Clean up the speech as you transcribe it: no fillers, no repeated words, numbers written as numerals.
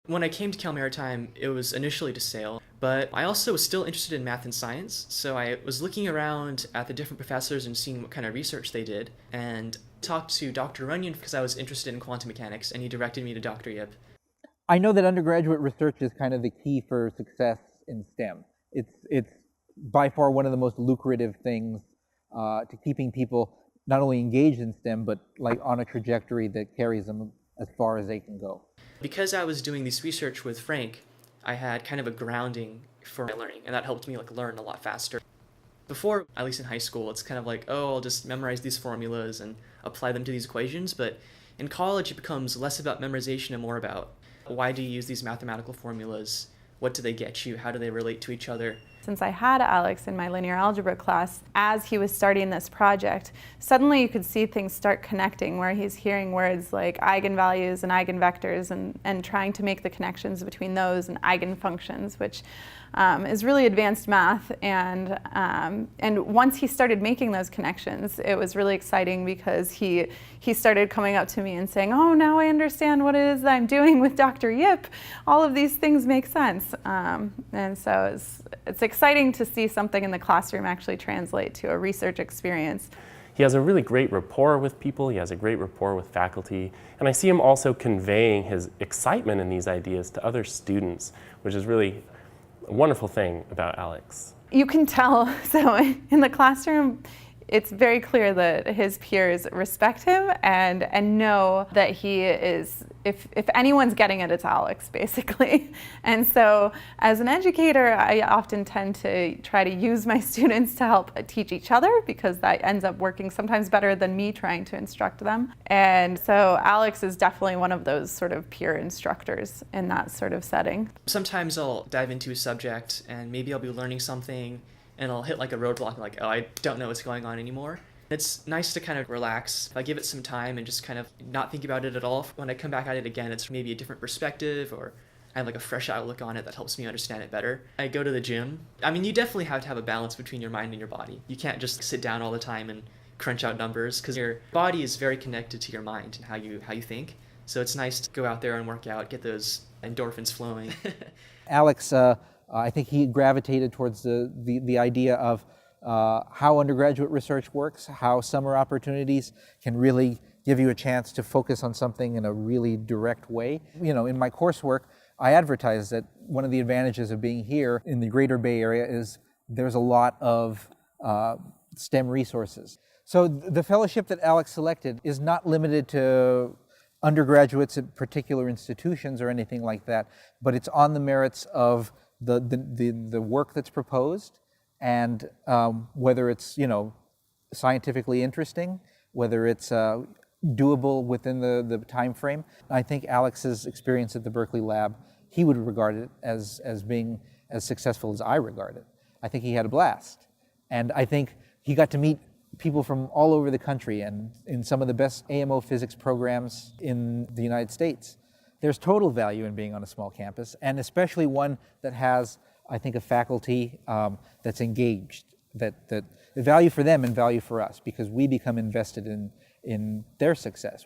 When I came to Cal Maritime, it was initially to sail, but I also was still interested in math and science, so I was looking around at the different professors and seeing what kind of research they did, and talked to Dr. Runyon because I was interested in quantum mechanics, and he directed me to Dr. Yip. I know that undergraduate research is kind of the key for success in STEM. It's by far one of the most lucrative things to keeping people not only engaged in STEM, but like on a trajectory that carries them as far as they can go. Because I was doing this research with Frank, I had kind of a grounding for my learning, and that helped me learn a lot faster. Before, at least in high school, it's kind of like, oh, I'll just memorize these formulas and apply them to these equations, but in college it becomes less about memorization and more about why do you use these mathematical formulas, what do they get you, how do they relate to each other. Since I had Alex in my linear algebra class, as he was starting this project, suddenly you could see things start connecting where he's hearing words like eigenvalues and eigenvectors and trying to make the connections between those and eigenfunctions, which is really advanced math. And once he started making those connections, it was really exciting because he started coming up to me and saying, oh, now I understand what it is that I'm doing with Dr. Yip. All of these things make sense. And so it's exciting to see something in the classroom actually translate to a research experience. He has a really great rapport with people, he has a great rapport with faculty, and I see him also conveying his excitement in these ideas to other students, which is really a wonderful thing about Alex. You can tell, so in the classroom, it's very clear that his peers respect him and know that he is, if anyone's getting it, it's Alex, basically. And so as an educator, I often tend to try to use my students to help teach each other because that ends up working sometimes better than me trying to instruct them. And so Alex is definitely one of those sort of peer instructors in that sort of setting. Sometimes I'll dive into a subject and maybe I'll be learning something and I'll hit a roadblock and oh, I don't know what's going on anymore. It's nice to kind of relax. If I give it some time and just kind of not think about it at all, when I come back at it again, it's maybe a different perspective or I have a fresh outlook on it that helps me understand it better. I go to the gym. I mean, you definitely have to have a balance between your mind and your body. You can't just sit down all the time and crunch out numbers because your body is very connected to your mind and how you think. So it's nice to go out there and work out, get those endorphins flowing. Alex, I think he gravitated towards the idea of how undergraduate research works, how summer opportunities can really give you a chance to focus on something in a really direct way. You know, in my coursework, I advertise that one of the advantages of being here in the greater Bay Area is there's a lot of STEM resources. So the fellowship that Alex selected is not limited to undergraduates at particular institutions or anything like that, but it's on the merits of the work that's proposed and whether it's, scientifically interesting, whether it's doable within the time frame. I think Alex's experience at the Berkeley lab, he would regard it as being as successful as I regard it. I think he had a blast. And I think he got to meet people from all over the country and in some of the best AMO physics programs in the United States. There's total value in being on a small campus, and especially one that has, I think, a faculty that's engaged, that value for them and value for us, because we become invested in their success.